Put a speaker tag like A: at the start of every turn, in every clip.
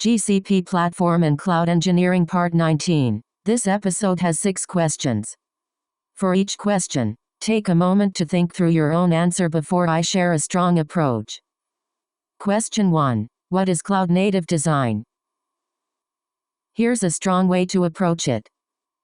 A: GCP Platform and Cloud Engineering Part 19. This episode has 6 questions. For each question, take a moment to think through your own answer before I share a strong approach. Question 1. What is cloud native design? Here's a strong way to approach it.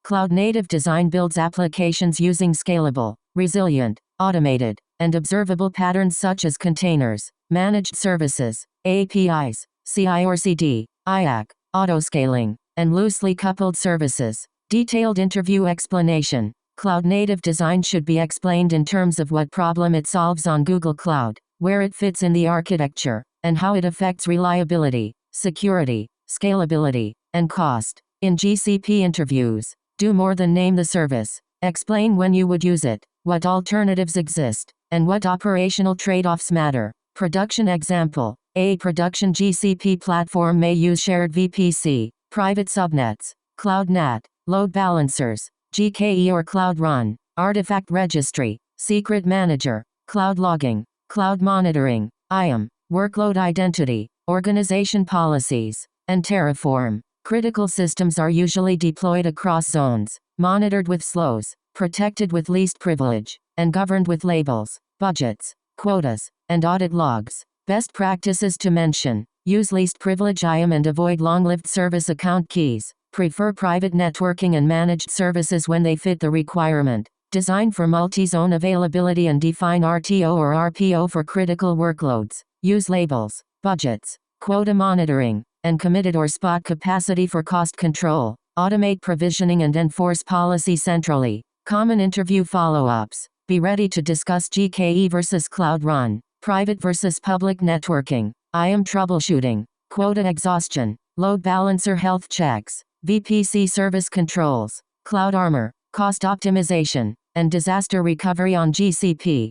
A: Cloud native design builds applications using scalable, resilient, automated, and observable patterns such as containers, managed services, APIs, CI or CD, IaaC, autoscaling, and loosely coupled services. Detailed interview explanation. Cloud native design should be explained in terms of what problem it solves on Google Cloud, where it fits in the architecture, and how it affects reliability, security, scalability, and cost. In GCP interviews, do more than name the service. Explain when you would use it, what alternatives exist, and what operational trade-offs matter. Production example. A production GCP platform may use shared VPC, private subnets, Cloud NAT, load balancers, GKE or Cloud Run, artifact registry, secret manager, cloud logging, cloud monitoring, IAM, workload identity, organization policies, and Terraform. Critical systems are usually deployed across zones, monitored with slows, protected with least privilege, and governed with labels, budgets, quotas, and audit logs. Best practices to mention. Use least privilege IAM and avoid long-lived service account keys. Prefer private networking and managed services when they fit the requirement. Design for multi-zone availability and define RTO or RPO for critical workloads. Use labels, budgets, quota monitoring, and committed or spot capacity for cost control. Automate provisioning and enforce policy centrally. Common interview follow-ups. Be ready to discuss GKE versus Cloud Run, private versus public networking, IAM troubleshooting, quota exhaustion, load balancer health checks, VPC service controls, cloud armor, cost optimization, and disaster recovery on GCP.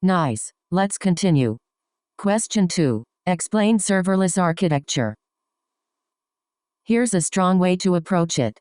A: Nice. Let's continue. Question 2. Explain serverless architecture. Here's a strong way to approach it.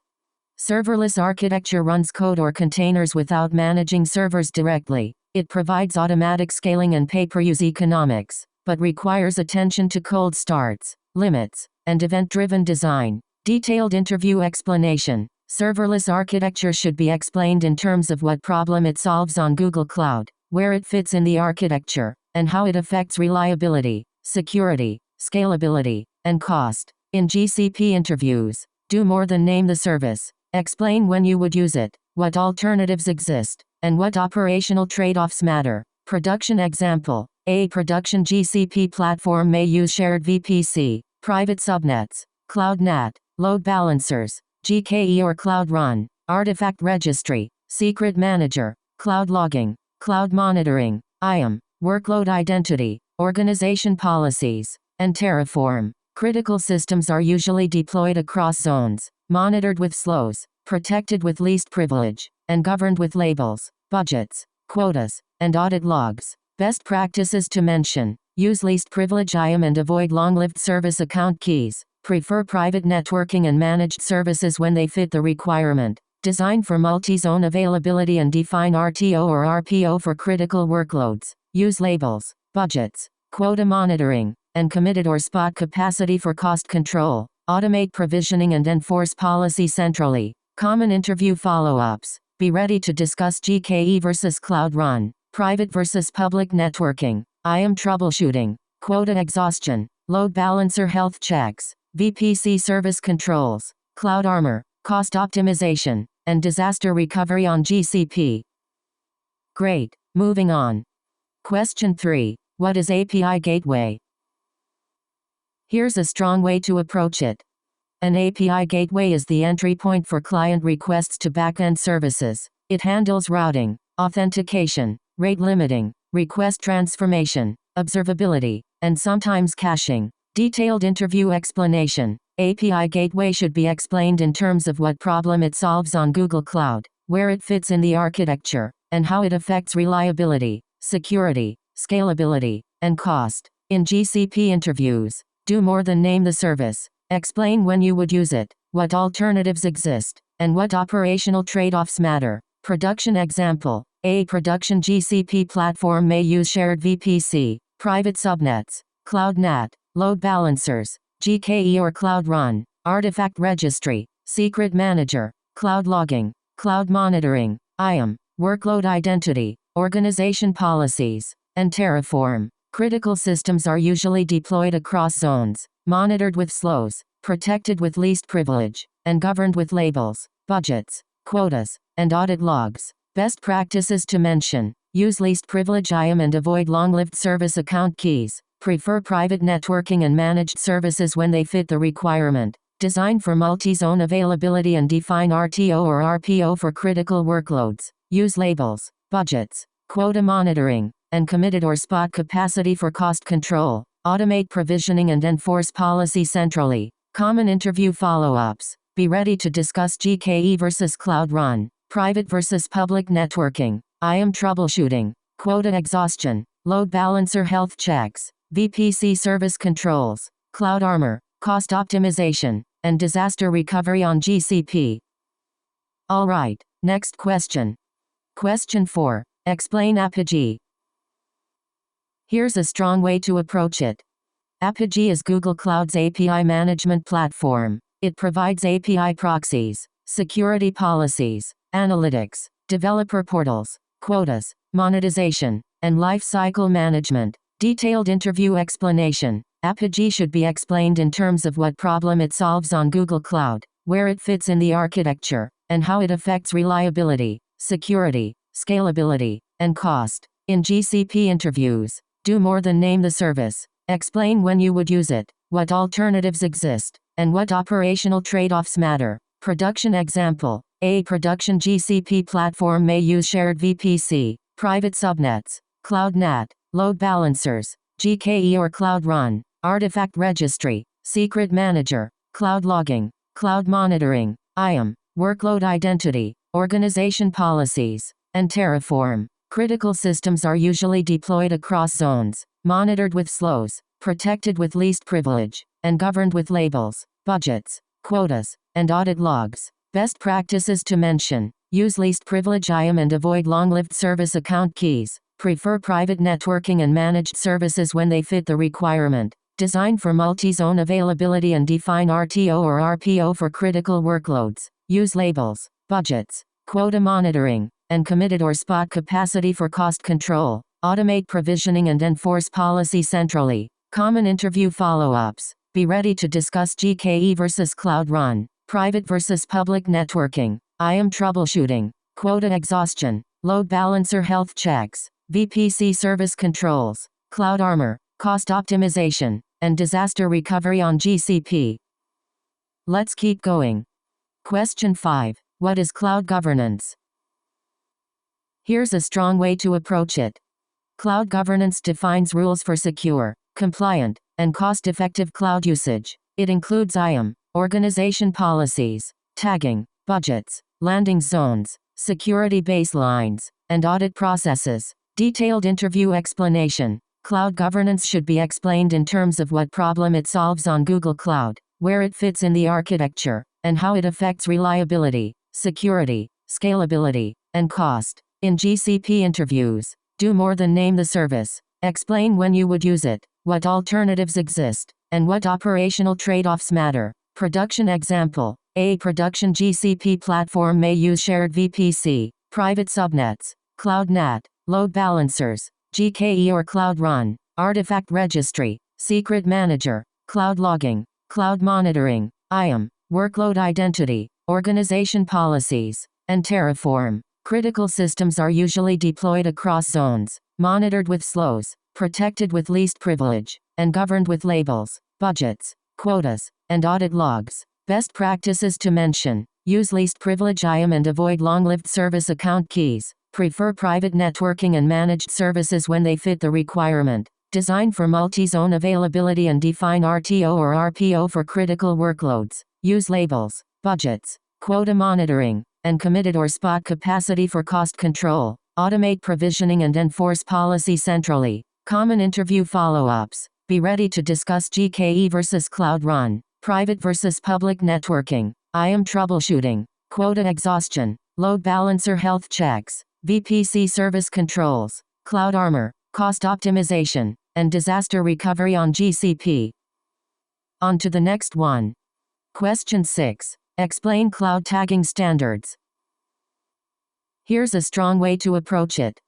A: Serverless architecture runs code or containers without managing servers directly. It provides automatic scaling and pay-per-use economics, but requires attention to cold starts, limits, and event-driven design. Detailed interview explanation. Serverless architecture should be explained in terms of what problem it solves on Google Cloud, where it fits in the architecture, and how it affects reliability, security, scalability, and cost. In GCP interviews, do more than name the service. Explain when you would use it, what alternatives exist, and what operational trade-offs matter. Production example. A production GCP platform may use shared VPC, private subnets, Cloud NAT, load balancers, GKE or Cloud Run, artifact registry, secret manager, cloud logging, cloud monitoring, IAM, workload identity, organization policies, and Terraform. Critical systems are usually deployed across zones, monitored with slows, protected with least privilege, and governed with labels, budgets, quotas, and audit logs. Best practices to mention. Use least privilege IAM and avoid long-lived service account keys. Prefer private networking and managed services when they fit the requirement. Design for multi-zone availability and define RTO or RPO for critical workloads. Use labels, budgets, quota monitoring, and committed or spot capacity for cost control. Automate provisioning and enforce policy centrally. Common interview follow-ups. Be ready to discuss GKE versus Cloud Run, private versus public networking, IAM troubleshooting, quota exhaustion, load balancer health checks, VPC service controls, cloud armor, cost optimization, and disaster recovery on GCP. Great. Moving on. Question 3. What is API gateway? Here's a strong way to approach it. An API gateway is the entry point for client requests to backend services. It handles routing, authentication, rate limiting, request transformation, observability, and sometimes caching. Detailed interview explanation. API gateway should be explained in terms of what problem it solves on Google Cloud, where it fits in the architecture, and how it affects reliability, security, scalability, and cost. In GCP interviews, do more than name the service. Explain when you would use it, what alternatives exist, and what operational trade-offs matter. Production example. A production GCP platform may use shared VPC, private subnets, Cloud NAT, load balancers, GKE or Cloud Run, Artifact Registry, Secret Manager, Cloud Logging, Cloud Monitoring, IAM, Workload Identity, Organization Policies, and Terraform. Critical systems are usually deployed across zones, monitored with slows, protected with least privilege, and governed with labels, budgets, quotas, and audit logs. Best practices to mention: use least privilege IAM and avoid long-lived service account keys. Prefer private networking and managed services when they fit the requirement. Design for multi-zone availability and define RTO or RPO for critical workloads. Use labels, budgets, quota monitoring, and committed or spot capacity for cost control. Automate provisioning and enforce policy centrally. Common interview follow-ups. Be ready to discuss GKE versus Cloud Run, private versus public networking, IAM troubleshooting, quota exhaustion, load balancer health checks, VPC service controls, cloud armor, cost optimization, and disaster recovery on GCP. Alright, next question. Question 4. Explain Apigee. Here's a strong way to approach it. Apigee is Google Cloud's API management platform. It provides API proxies, security policies, analytics, developer portals, quotas, monetization, and lifecycle management. Detailed interview explanation. Apigee should be explained in terms of what problem it solves on Google Cloud, where it fits in the architecture, and how it affects reliability, security, scalability, and cost. In GCP interviews, do more than name the service. Explain when you would use it, what alternatives exist, and what operational trade-offs matter. Production example. A production GCP platform may use shared VPC, private subnets, Cloud NAT, load balancers, GKE or Cloud Run, Artifact Registry, Secret Manager, Cloud Logging, Cloud Monitoring, IAM, Workload Identity, Organization Policies, and Terraform. Critical systems are usually deployed across zones, monitored with slows, protected with least privilege, and governed with labels, budgets, quotas, and audit logs. Best practices to mention: use least privilege IAM and avoid long-lived service account keys. Prefer private networking and managed services when they fit the requirement. Design for multi-zone availability and define RTO or RPO for critical workloads. Use labels, budgets, quota monitoring, and committed or spot capacity for cost control. Automate provisioning and enforce policy centrally. Common interview follow-ups. Be ready to discuss GKE versus Cloud Run, private versus public networking, IAM troubleshooting, quota exhaustion, load balancer health checks, VPC service controls, cloud armor, cost optimization, and disaster recovery on GCP. Let's keep going. Question 5. What is cloud governance? Here's a strong way to approach it. Cloud governance defines rules for secure, compliant, and cost-effective cloud usage. It includes IAM, organization policies, tagging, budgets, landing zones, security baselines, and audit processes. Detailed interview explanation. Cloud governance should be explained in terms of what problem it solves on Google Cloud, where it fits in the architecture, and how it affects reliability, security, scalability, and cost. In GCP interviews, do more than name the service. Explain when you would use it, what alternatives exist, and what operational trade-offs matter. Production example. A production GCP platform may use shared VPC, private subnets, Cloud NAT, load balancers, GKE or Cloud Run, Artifact Registry, Secret Manager, Cloud Logging, Cloud Monitoring, IAM, Workload Identity, Organization Policies, and Terraform. Critical systems are usually deployed across zones, monitored with slows, protected with least privilege, and governed with labels, budgets, quotas, and audit logs. Best practices to mention: use least privilege IAM and avoid long-lived service account keys. Prefer private networking and managed services when they fit the requirement. Design for multi-zone availability and define RTO or RPO for critical workloads. Use labels, budgets, quota monitoring, and committed or spot capacity for cost control. Automate provisioning and enforce policy centrally. Common interview follow-ups. Be ready to discuss GKE versus Cloud Run, private versus public networking, IAM troubleshooting, quota exhaustion, load balancer health checks, VPC service controls, cloud armor, cost optimization, and disaster recovery on GCP. On to the next one. Question 6. Explain cloud tagging standards. Here's a strong way to approach it.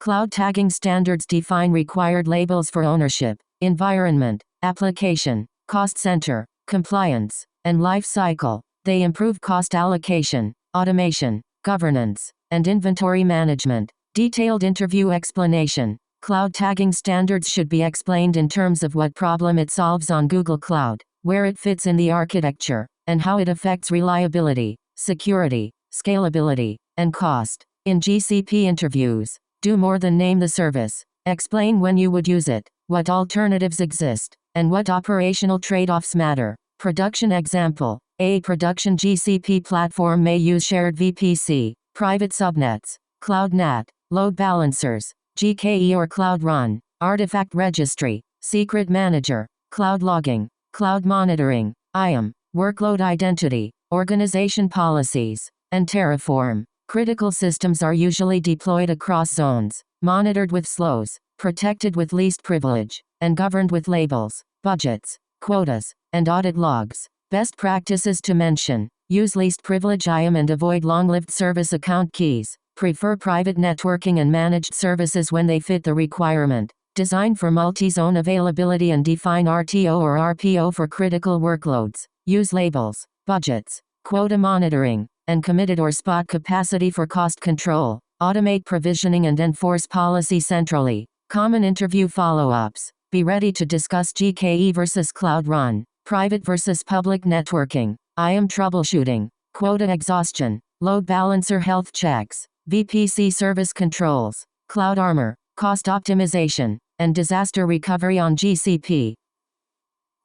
A: Cloud tagging standards define required labels for ownership, environment, application, cost center, compliance, and life cycle. They improve cost allocation, automation, governance, and inventory management. Detailed interview explanation. Cloud tagging standards should be explained in terms of what problem it solves on Google Cloud, where it fits in the architecture, and how it affects reliability, security, scalability, and cost. In GCP interviews, do more than name the service. Explain when you would use it, what alternatives exist, and what operational trade-offs matter. Production example. A production GCP platform may use shared VPC, private subnets, Cloud NAT, load balancers, GKE or Cloud Run, artifact registry, secret manager, cloud logging, cloud monitoring, IAM, workload identity, organization policies, and Terraform. Critical systems are usually deployed across zones, monitored with slows, protected with least privilege, and governed with labels, budgets, quotas, and audit logs. Best practices to mention: use least privilege IAM and avoid long-lived service account keys. Prefer private networking and managed services when they fit the requirement. Design for multi-zone availability and define RTO or RPO for critical workloads. Use labels, budgets, quota monitoring, and committed or spot capacity for cost control. Automate provisioning and enforce policy centrally. Common interview follow-ups. Be ready to discuss GKE versus Cloud Run, private versus public networking, IAM troubleshooting, quota exhaustion, load balancer health checks, VPC service controls, cloud armor, cost optimization, and disaster recovery on GCP.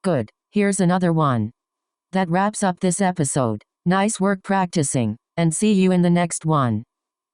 A: Good, here's another one. That wraps up this episode. Nice work practicing, and see you in the next one.